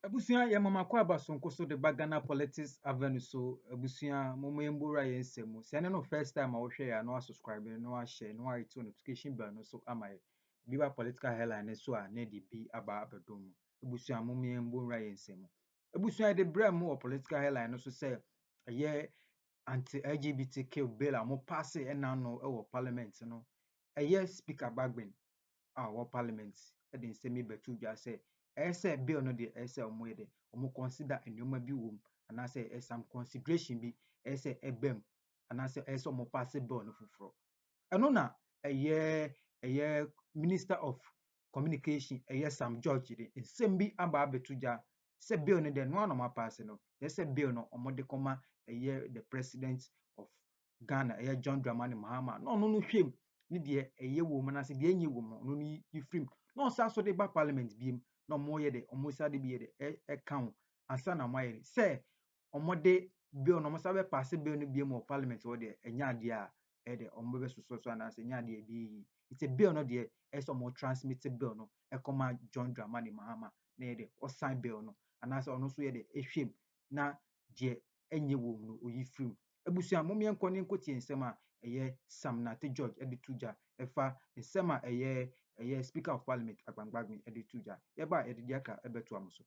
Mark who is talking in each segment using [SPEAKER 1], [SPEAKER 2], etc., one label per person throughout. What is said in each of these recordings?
[SPEAKER 1] Abusia ya mama kwa basonko so de bagana politics avenue so abusia momo embura yensemu. Se no first time I hwe ya no subscribe no share no hit notification bell no so amaye. Biba political headline so a na di bi aba abedom. Abusia momo embura yensemu. Abusia de brem mo political headline no so say ye anti LGBTQ bill a mo pass e na no e wo parliament no. Eye speaker Bagbin our parliament and then semi betu just say say bill no de say omo de omo consider enoma bi wom and I say some consideration bi say ebem and I say omo pass bill no fufuro eno na eye minister of communication Sam George de nsem bi aba betu ja say bill no de no na pass no say bill no omo de koma the president of Ghana John Dramani Mahama no hwem ni de wo mu na se de enyi wo mu no ni yifrim no sa so de ba parliament biem no mo ye de omo sa de bi ye de kan ansa na mo ye se omo de bill no mo sa be pass bill no biem o parliament wo de enya de a de omo be so na se enya de bi it's a bill no de so mo transmit bill no come John Dramani Mahama na ye de o sign bill no anasa ono so ye de ehwem na de enyi wo mu no oyifrim abusia mo me enko ne nkotie nsem a Sam Nate George Edituja efa nsema speaker of parliament agbangbagmi Edituja yeba edidiaka ebetu amuso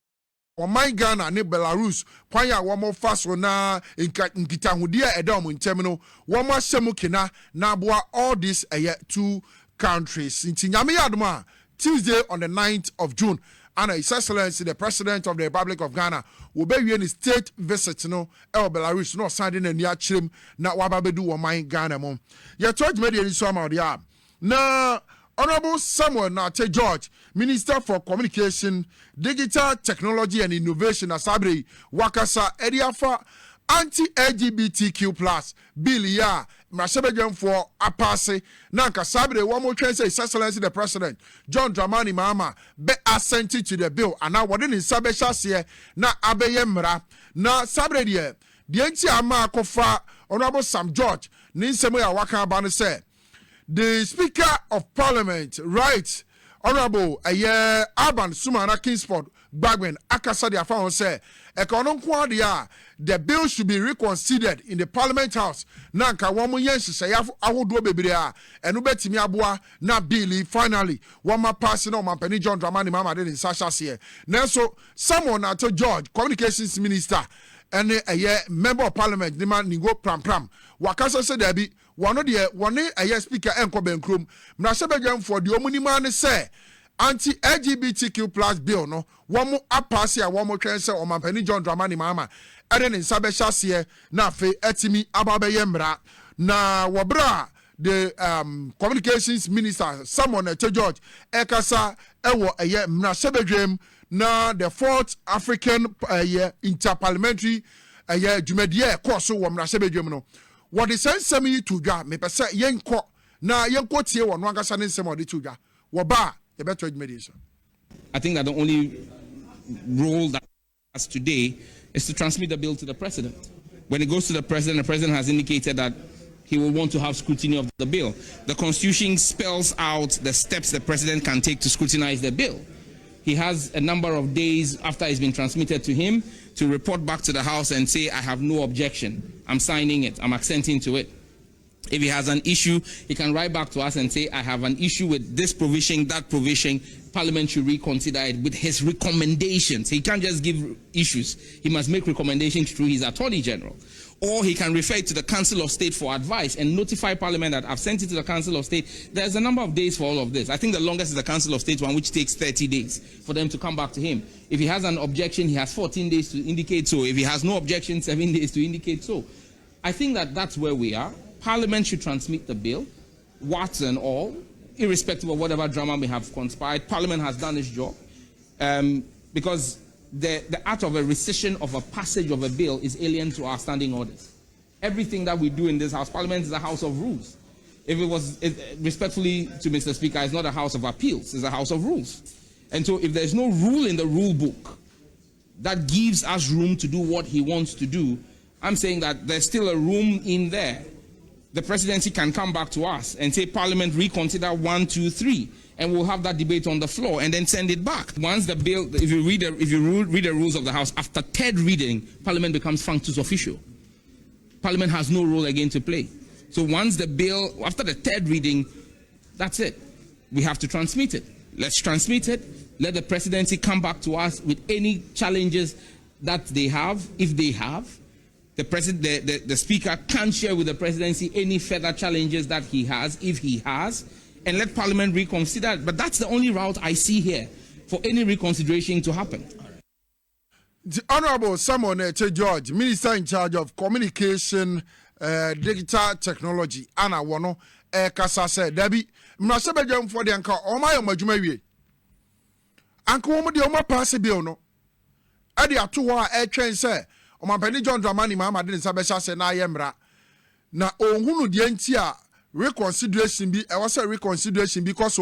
[SPEAKER 2] Oman Ghana ne Belarus kwan ya womo fa so na nkitahudi a eda omo ntem no womo ahyemu kina na aboa all these two countries nti nyame yadoma Tuesday on the 9th of June and His Excellency the President of the Republic of Ghana will be in state visit no Belarus no sending a near chim na wababedu Oman Ghana mom ye told me the so amount ya na Honorable Samuel Nate George, Minister for Communication, Digital Technology and Innovation, Asabre, Wakasa, Ediafa, anti-LGBTQ plus bill ya mrasebegem for apase nanka sabre one more chance His Excellency the President John Dramani Mahama be assented to the bill and now what in sabesha na abeye mra na sabre de enti ama akofa Honorable Sam George ni nsemo ya waka aba no say the Speaker of Parliament, right, Honorable Alban Sumana Kingsport Bagbin Akasa de Afan say, the bill should be reconsidered in the Parliament House. Nanka wamu yensi say ahudo bebirea and ubetimi abua na billy finally wama passing on Penny John Dramani Mama did in Sasha here. Nelso someone at George, Communications Minister, and a member of Parliament, the man Ningo Pram. Wakasa said there be one of the one a speaker Enko Benkrum, Mrasabegam for the Omunimane say anti-LGBTQ plus bill no one more appasia one more cancer on Penny John Dramani Mama and then in Sabeshasie na fe etimi ababeyemra na wabra the communications minister someone at George Ekasa ewo eye Mrasabegam na the fourth African interparliamentary jumedie course wo Mrasabegam no what the sense semi to dwa me pese yenko na yenko tie wo no agasa ne nsem odi to dwa wo ba e better mediation.
[SPEAKER 3] I think that the only role that has today is to transmit the bill to the president. When it goes to the president has indicated that he will want to have scrutiny of the bill. The Constitution spells out the steps the president can take to scrutinize the bill. He has a number of days after it's been transmitted to him to report back to the House and say, I have no objection. I'm signing it. I'm assenting to it. If he has an issue, he can write back to us and say, I have an issue with this provision, that provision. Parliament should reconsider it with his recommendations. He can't just give issues. He must make recommendations through his Attorney General. Or he can refer it to the Council of State for advice and notify Parliament that I've sent it to the Council of State. There's a number of days for all of this. I think the longest is the Council of State one, which takes 30 days for them to come back to him. If he has an objection, he has 14 days to indicate so. If he has no objection, 7 days to indicate so. I think that that's where we are. Parliament should transmit the bill, warts and all, irrespective of whatever drama may have conspired. Parliament has done its job because the act of a rescission of a passage of a bill is alien to our standing orders. Everything that we do in this House, Parliament is a house of rules. If it was, respectfully to Mr. Speaker, it's not a house of appeals, it's a house of rules. And so if there's no rule in the rule book that gives us room to do what he wants to do, I'm saying that there's still a room in there the presidency can come back to us and say, Parliament, reconsider 1, 2, 3, and we'll have that debate on the floor and then send it back. Once the bill, if you read the rules of the House, after third reading, Parliament becomes functus officio. Parliament has no role again to play. So once the bill, after the third reading, that's it. We have to transmit it. Let's transmit it. Let the presidency come back to us with any challenges that they have, if they have. The speaker can share with the presidency any further challenges that he has, if he has, and let Parliament reconsider. But that's the only route I see here for any reconsideration to happen.
[SPEAKER 2] The Honorable Samuel Nete George, Minister in charge of Communication, Digital Technology, Anna Wano, Kasa said, Debbie, Mnasebe Jam for the Anka, Oma Majumawi. Anka Oma the Oma pass a bill no. Adi Atua train say, Oma Penny John Dramani Mama didn't Sabesha say na yemra. Na ohunu the entia reconsideration be I was a reconsideration because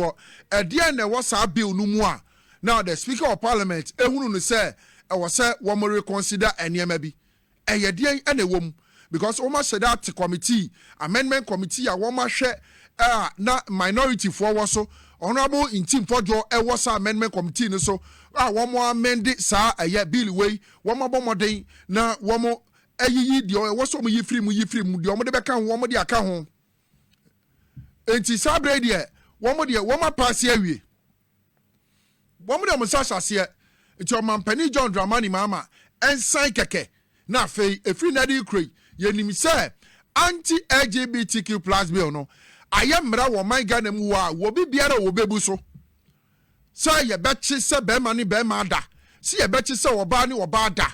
[SPEAKER 2] at the end there was a bill no more. Now the Speaker of Parliament, ehunu no say I was say one more reconsider and maybe a yedian and a womb because almost said that committee amendment committee a woman share na minority for was so honorable in team for Joe was amendment committee no so one more amended sa a year bill way one more bomb na one more ye the was so ye free the omode beka one more the account enti sabre there one more pass here we one more musasha here it's your man Penny John Dramani Mama and sign keke na fe a free nadi kray yenim say anti-LGBTQ plus bill no ayemra wo man Ghana mu wa wo bibiara wo bebu so say ye bechi se be mani be ma da si ye bechi se wo ba ni wo ba da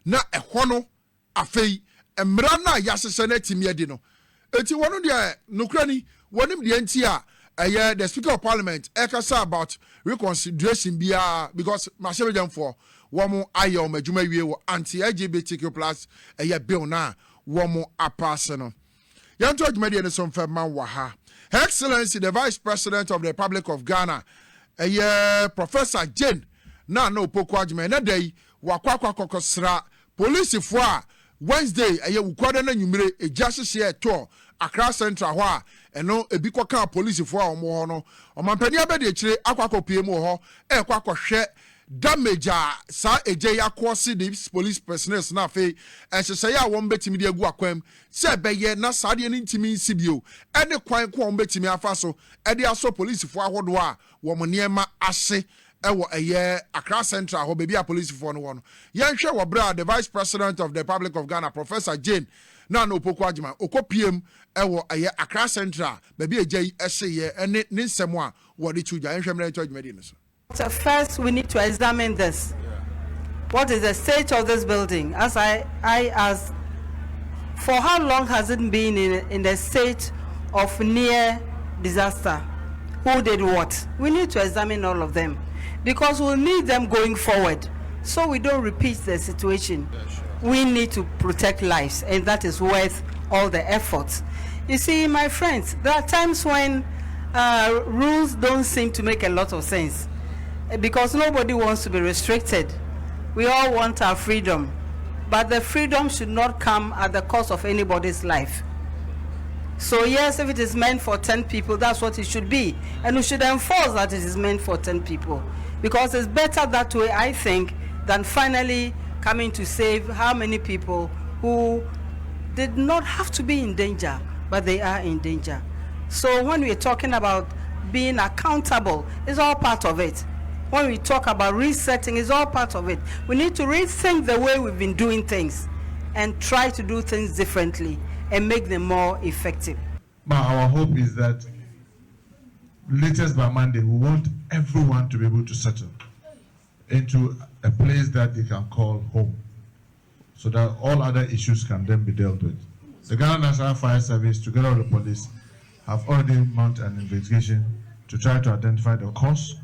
[SPEAKER 2] na ehwo no afei emra na yasese na timi edi no enti wono de nokrani wonim de enti a the Speaker of Parliament ekasa about reconsideration bia because masebe for womo ayo majuma wie wo anti-LGBTQ plus bill na womo apase no yanto adwumade ne so mfema wa ha. Her Excellency the Vice President of the Republic of Ghana Professor Jane na opoko adwuma na dai wakwa kokosra police fo a Wednesday wukwada na nwumire ejasese to Accra Central ho a eno ebi kwaka police fo a omo ho no omampani abede akire akwakopie mu ho kwakohwe damage sa eje yakose the police personnel na fe ehsese ya won betimi de agu akwam se beye na sade ni ntimi nsibio ene kwan ko won betimi afa so ede aso police fo ahodo a wo mo niema ase ewo Accra Central ho bebi a police fo no wono yenhwe wo bra the Vice President of the Republic of Ghana Professor Jane na opoko adwuma okopiem ewo Accra Central bebi eje ehye ene ne nsemo a wo de chuja yenhwe mra to adwuma di no so.
[SPEAKER 4] So first, we need to examine this. What is the state of this building? As I asked, for how long has it been in the state of near disaster? Who did what? We need to examine all of them because we'll need them going forward so we don't repeat the situation. We need to protect lives, and that is worth all the efforts. You see, my friends, there are times when rules don't seem to make a lot of sense. Because nobody wants to be restricted. We all want our freedom. But the freedom should not come at the cost of anybody's life. So yes, if it is meant for 10 people, that's what it should be. And we should enforce that it is meant for 10 people. Because it's better that way, I think, than finally coming to save how many people who did not have to be in danger, but they are in danger. So when we're talking about being accountable, it's all part of it. When we talk about resetting, it's all part of it. We need to rethink the way we've been doing things and try to do things differently and make them more effective.
[SPEAKER 5] But our hope is that latest by Monday, we want everyone to be able to settle into a place that they can call home so that all other issues can then be dealt with. The Ghana National Fire Service, together with the police, have already mounted an investigation to try to identify the cause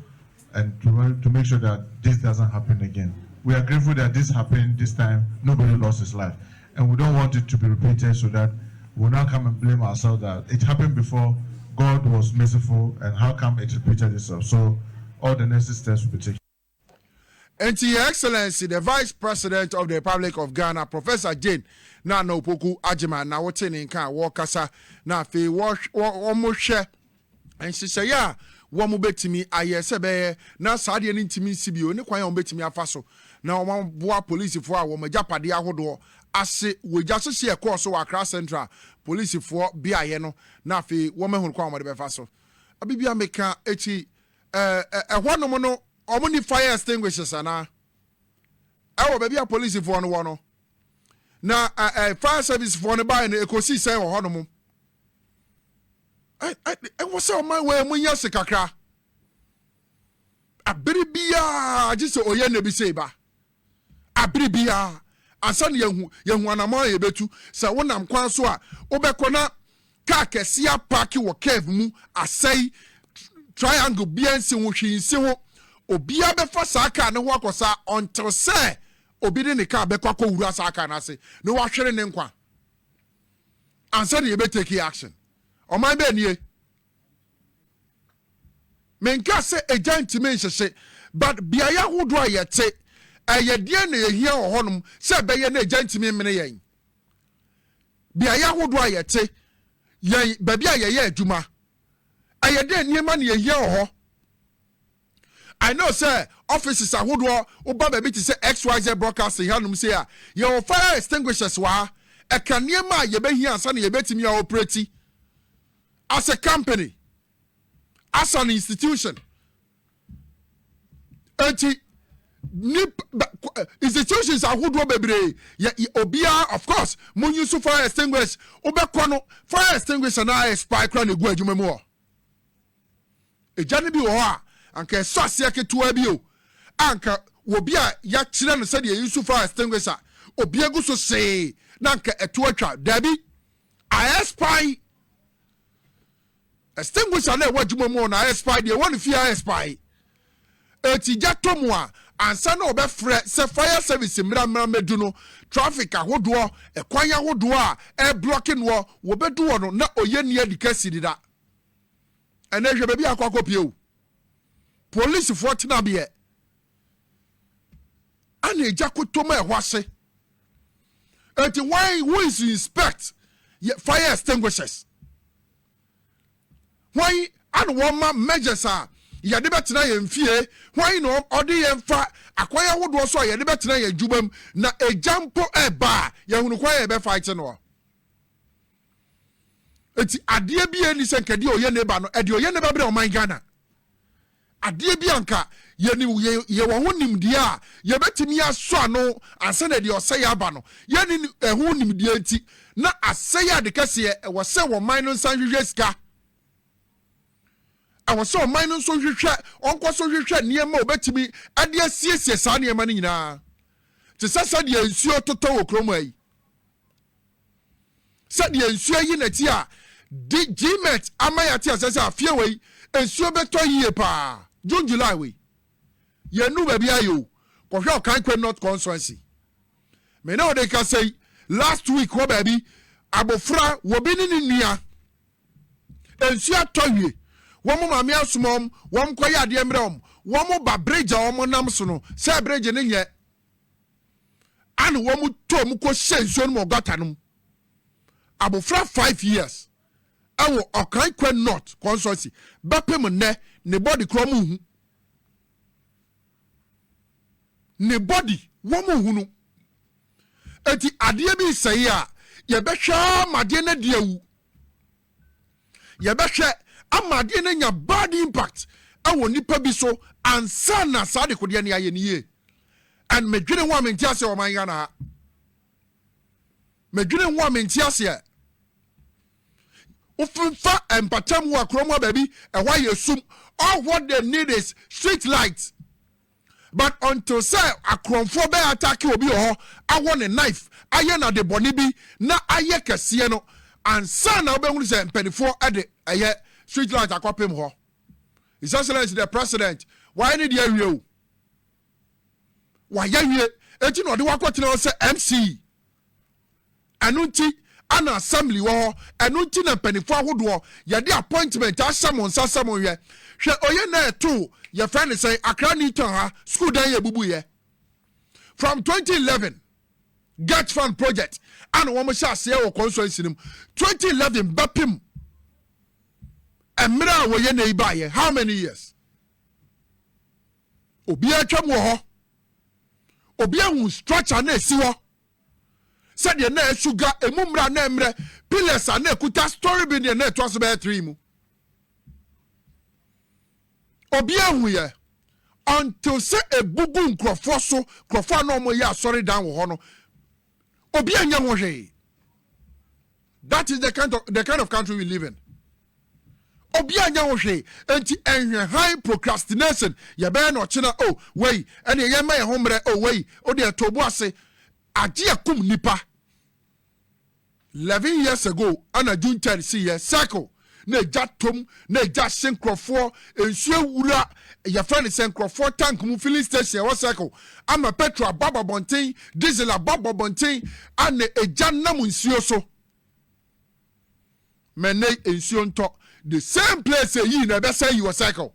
[SPEAKER 5] and to make sure that this doesn't happen again. We are grateful that this happened this time, nobody lost his life. And we don't want it to be repeated so that we'll now come and blame ourselves that it happened before, God was merciful, and how come it repeated itself? So all the necessary steps will be taken.
[SPEAKER 2] And Your Excellency, the Vice President of the Republic of Ghana, Professor Jane Nana Opoku Agyeman, na wote ne nka wɔkasa na afei wɔmo hwɛ nhyehyɛ ya wɔmo betimi ayɛ sɛ bɛyɛ na saa deɛ ne ntimi nsibio ne kwan a wɔmo betimi afa so na wɔmo boa policefoɔ a wɔmo gyapade ahodoɔ ase wogya so hye ɛkɔɔ so wɔ Accra Central policefoɔ biayɛ no na afei wɔmo ehunu kwan wɔmo de bɛfa so abibia meka echi ɛhɔnom no ɔmo ni fire extinguishers ana ɛwɔ baabi a policefoɔ no wɔ no na fire service for no buy no ekosi say wɔ hɔ no mo ɛwɔ sɛ ɔman wɔ mu nya se kakra abere bia agye sɛ ɔyɛ na bi sei ba abere bia ansa ne yehu anamɔ yɛ betu sɛ wonam kwan so a wobɛkɔ na car kɛse park wɔ cave mu asɛi triangle bia nsi ho hwinsi ho obia bɛfa saa car ne ho akɔsa until sɛ obi de ne car bɛkɔ akɔwura saa car n'ase na wahwere ne nkwa ansa ne yɛbɛtake action ɔman bɛ nie menka sɛ agya ntimi nhyehye but biayɛ ahodoɔ a yɛte ɛyɛ deɛ na yɛhia wɔ hɔnom sɛ ɛbɛyɛ na agya ntimi mmene yɛn biayɛ ahodoɔ a yɛte yɛn baabi a yɛyɛ adwuma ɛyɛ deɛ nneɛma na yɛhia wɔ hɔ I know sir offices ahodoɔ oba baabi te sɛ XYZ broadcasting hanom sɛ a yɛwɔ fire extinguishers wɔ ɛka nneɛma a yɛbɛhia ansa na yɛbɛtumi a operate as a company as an institution institutions ahodoɔ bebree obia of course mun use fire extinguishers obɛkɔ no fire extinguisher na expire kra na egu adwuma mu hɔ ejane bi wɔ hɔ a anka so asia ketua bi o anka obi a ya kyerɛ no sɛ de use fire extinguisher obi egu so see na anka eto atwa dabi I expire extinguisher na ɛwɔ adwuma mu na expire de wɔn fi expire etija tomu a ansa na obɛfrɛ sɛ fire service mmra medu no traffic ahodoɔ ɛkwan ahodoɔ a blocking no wɔbɛdu wɔ no na oyɛ nia dikasi dida ɛna hwɛ baabi akɔ pie o police for tena bie ana eja kotoma ɛhɔ ase enti why who is to inspect fire extinguishers why and wɔma measures a yɛde bɛtena yɛn fie why no ɔde yɛn fa akwaya ahodoɔ so a yɛde bɛtena yɛn dwumam na ejampo ɛba yɛhunu kwa yɛbɛ fight no enti adeɛ bi ani sɛ nkɛdeɛ ɔyɛ neba no ɛde ɔyɛ neba bere ɔman Ghana adeɛ bi anka yɛwɔ ho nimdeɛ a yɛbɛtumi asɔ ano ansa na deɛ ɔsɛ yɛ aba no yɛne ɛho nimdeɛ nti na asɛ yɛ ade kɛseɛ ɛwɔ sɛ wɔman no nsa hwehwɛ sika ɛwɔ sɛ ɔman no nso hwehwɛ ɔnkɔ so hwehwɛ nneɛma obɛtumi ade asiesie saa nneɛma no nyinaa te sɛ sɛdeɛ nsuo totɔ wɔ kurom ayi sɛdeɛ nsuo yi n'akyi a gmet ama yɛate asɛ sɛ afie wei nsuo bɛtɔ yie paa June July we yenu baabi ayo kɔhwɛ ɔkankwe North Constituency me na ɔde ka sɛ last week wɔ baabi abofra wɔbi ne nua nsuo atɔ wie wɔn maame asomom wɔn kɔyɛ adeɛ mmerɛ wɔn ba bridge a wɔn nam so no sɛ bridge ne nyɛ ana wɔn tɔ mu kɔ hyɛ nsuo no mu ɔgata no abofra 5 years ɛwɔ ɔkankwe North Constituency bɛpem nnɛ ne body krom hu ne body wɔn hu no eti adeɛ bi sɛyi a yɛbɛhwɛ amadeɛ na deɛ wu yɛbɛhwɛ amadeɛ na nya bad impact ɛwɔ nipa bi so ansa na saa de kodeɛ ne ayɛ ne yie and medwene ho a mente ase ɔman Ghana ha medwene ho a mente ase ufinfa empatam ho akromo baby ɛhɔ ayɛ sum all what they need is street lights but until say akromfo be attack obi ho awɔ ne knife ayɛ na de bɔne bi na ayɛ kɛseɛ no ansa na obɛhunu sɛ mpanifo ɛde ɛyɛ street light akɔpem ho His Excellency the President why need you awie why awie eti no de wakɔtena sɛ MC ɛno nti ana assembly wo eno nti na panifo ahodo yɛde appointment asam on sasam hwɛ oye na eto your friend say Accra Newton ha school dan ye bubu ye from 2011 get fund project and one sha say wo constituency nim 2011 bapim emra wo ye na iba ye how many years obi atwam wo ho obi ahu structure na esi wo said ye na sugar emumra na emre pillars na ekuta story bi na to so be 3 mu obi ahu ye until say ebubu nkrofo so krofo na omo ya sorry down wo ho no obi anya ho hwe. That is the kind of country we live in. Obi anya ho hwe enti enhwe high procrastination ye be na ochina oh wei ene ye ma ye homre oh wei o de tobo ase age akum nipa 11 years ago ana June 10 see ye circle na jatom na ja synchrofor ensuo wura ya friend synchrofor tank mu filling station wa circle ama petrol baba bonten diesel baba bonten ana eja nam nsuo so mene ensuo nto the same place you na be say you cycle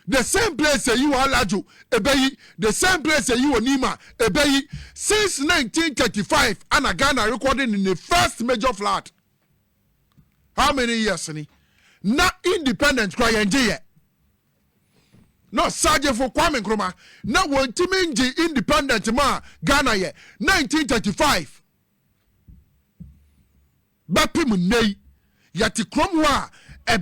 [SPEAKER 2] the same place you alajo ebeyi the same place you onima ebeyi since 1935 ana Ghana recording in the first major flood. How many years ni na independent cry enje no Sergeant for Kwame Nkrumah na wontimi nje independent ma Ghana ye 1935 bapim nei yati krom wa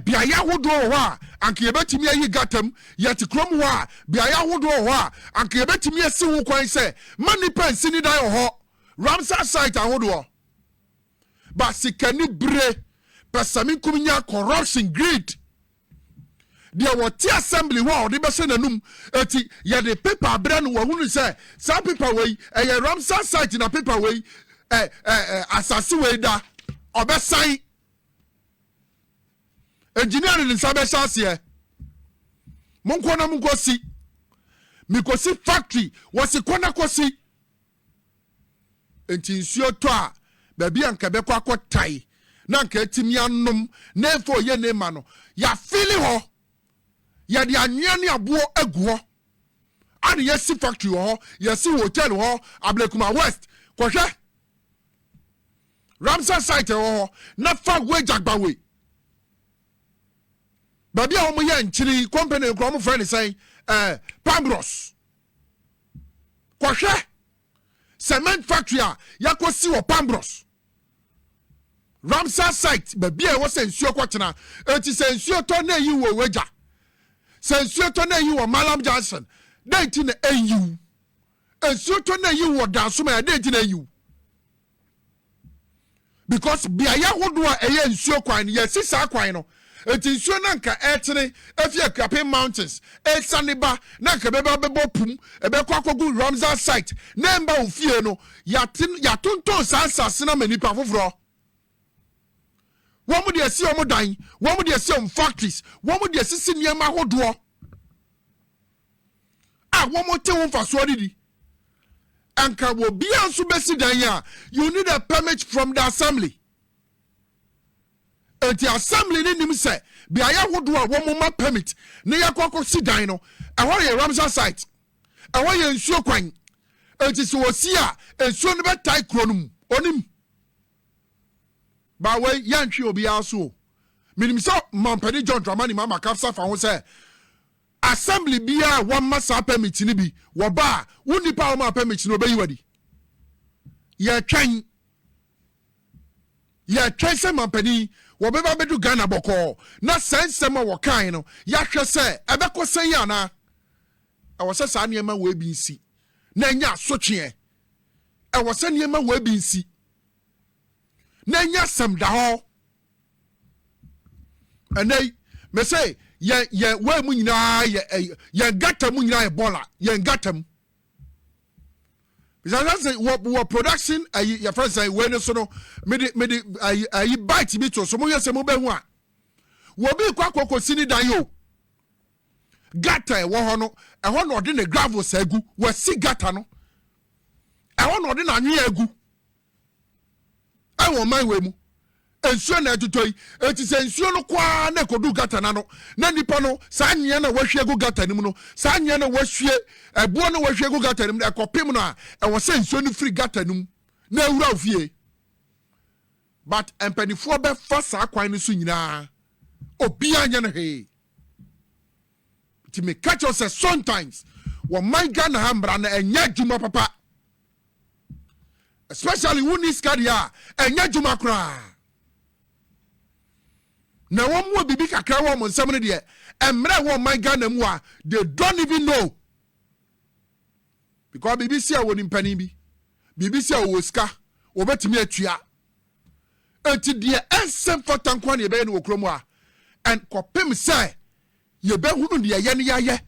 [SPEAKER 2] biaya hodo wa anke yebetimi ayi gatam yati krom wa biaya hodo wa anke yebetimi asi wo kwan se mani pensi ni dan ho Ramsar site ahodo ba sikani bre pesami kuminya corruption greed dia woti assembly wa odi bese nanum eti ye de paper brand wo hunu se sa paper we eye Ramsar site na paper we asasi we da obesan engineer ni sabe chance monko na monkosi mikosi factory wasi kona kosi enti nsuo to a ba bia nka be kwa kotai na nka etimi anom na efo ye ne ma no ya fili ho ya de anwea ne abo agu ho ade yesi factory ho yesi hotel ho Ablekuma West kohwe Ramsar site ho na fa wejagbawe babi a omo ye nchiri company ko omo friend say Pambros kohwe cement factory a yakosi wo Pambros Ramsar site babi a wo se nsuo kwotena enti se nsuo to na yi wo weja se nsuo to na yi wo Malam Johnson denti na enyu nsuo to na yi wo Dansoma denti na enyu because biaya hodo a eye nsuo kwan yesi sa kwan no enti nsuo na nka etene afia Kapin Mountains esaneba na nka beba pum ebekwa akogu Ramsar site na mba ofie no yatonton sansase na manipa foforo womu de esi omo dan womu de esi factories womu de esi niema hodo a womu te won faso didi anka wo bia nso besi dan ya you need a permit from the assembly. And the assembly ni nim say biaya wodo a wo ma permit na yakoko si dan no ehwo ye Ramsar site ehwo ye nsuo kwan enti so osi a ensuo no betai kronum onim ba we yantwe obi aso minim so mampani John Dramani mama kapsa fa ho say assembly bia one massa permit ni bi wo ba woni pa wo ma permit no obeyi wadi ye twan se mampani wo beba bedu Ghana boko na sensema wo kan no ya hwe se ebeko sen ya na ewo se sa niema we bi nsi na nya asotwe ewo se niema we bi nsi na nya sam da ho enei me say ye we mu nyina ye gata mu nyina ye bola ye gatam because that's what production your friends say when so no me bite me to so mo yese mo be hu a wo bi kwa kokosi ni dan yo gata e wo ho no e ho no de ne gravel sagu wo si gata no e ho no de na anwe agu ɛwɔ man wɔ mu nsuo na ɛtotɔ yi eti sɛ nsuo no kwaa na ekodu gata na no na nipa no saa nyɛ na wahwie gu gata nim no saa nyɛ na wahwie ɛboɔ na wahwie gu gata nim ɛkɔpem no a ɛwɔ sɛ nsuo no firi gata nim na ewura ofie but mpanifoɔ bɛfa saa kwan no so nyinaa obiara nyɛ no hee ti me catch us sometimes wɔn man Ghana ha mbra na ɛnyɛ adwuma papa especially wo ni sika deɛ a ɛnyɛ adwuma koraa. Na wɔn mu bibi kakra wɔ mo nsɛm no deɛ mmerɛ wɔ man Ghana mu a they don't even know because bibi si a wɔ ni mpanin bi bibi si a wɔ sika wɔbɛtumi atua enti deɛ ɛnsɛm fata nkwa ne yɛbɛyɛ no wɔ kurom a kɔpem sɛ yɛbɛhunu deɛ yɛ ne yɛayɛ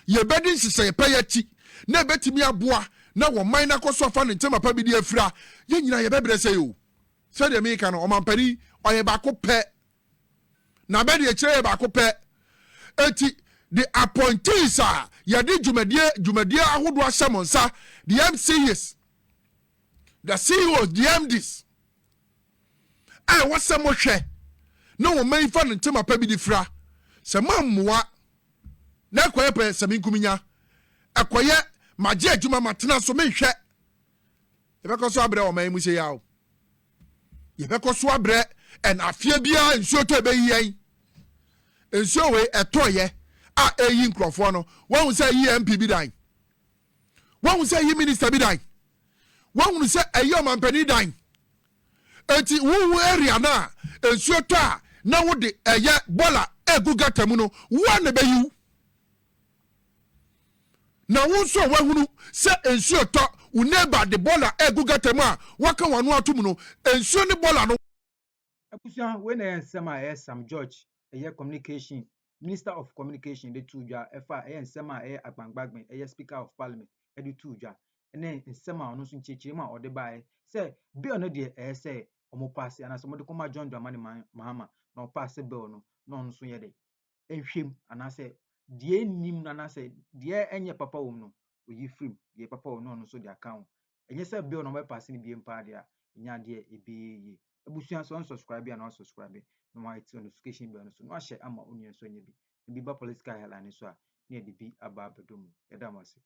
[SPEAKER 2] yɛbɛde nhyehyɛ yɛpɛ yɛ akyi na yɛbɛtumi aboa na wɔn man no akɔ so afa ne ntɛm apa bi de afira yɛn nyinaa yɛbɛbrɛ sɛ yɛo sɛdeɛ meka no ɔmampani ɔyɛ baako pɛ na bɛde akyerɛ yɛ baako pɛ eti the appointees a yɛde dwumadie ahodoɔ ahyɛ mo nsa the MCs the CEOs the MDs a wɔsɛ mo hwɛ na wɔn man fa ne ntɛm apa bi de fira sɛ mammoa na ɛkɔyɛ pɛ sɛ menkuminya ɛkɔyɛ magye adwuma matena so menhwɛ yɛbɛkɔ so abrɛ wɔn man mu sɛ yaw yɛbɛkɔ so abrɛ afie biara nsuo tɔ ɛbɛyi yɛn nsuo wei ɛtɔyɛ a ɛyi nkurɔfoɔ no wɔn sɛ ɛyi MP bi dan wɔn sɛ ɛyi minister bi dan wɔn sɛ ɛyi ɔmampani dan eti wuwu area na nsuo tɔ a na wode ɛyɛ bɔla egu gata mu no wɔn na bɛyiw na wɔn nso a wɔahunu sɛ nsuo tɔ wo neighbor de bɔla egu gata mu a wɔka wɔn ano ato mu no nsuo ne bɔla no.
[SPEAKER 1] Abusia when I nsɛm a Sam George communication minister of communication de tu dwa ɛfa nsɛm a Bagbin speaker of parliament de tu dwa ɛne nsɛm a ɔno nso nkyerɛkyerɛ mu a ɔde bae sɛ bill no deɛ sɛ ɔmo pass anaasɛ ɔmo de kɔma John Dramani Mahama na ɔpass bill no na ɔno nso yɛ de nhwɛm anaasɛ deɛ nim no anaasɛ deɛ ɛnyɛ papa wɔ mu no oyi firim deɛ papa wɔ no ɔno nso de aka ho ɛnyɛ sɛ bill no ɔmo pass no biem paa deɛ a ɛnya deɛ ebeye Abusia so unsubscribe and unsubscribe no why it's notification bell so no share ama onye so nya bi ba political headline so a na de bi aba abedomu yɛda mo ase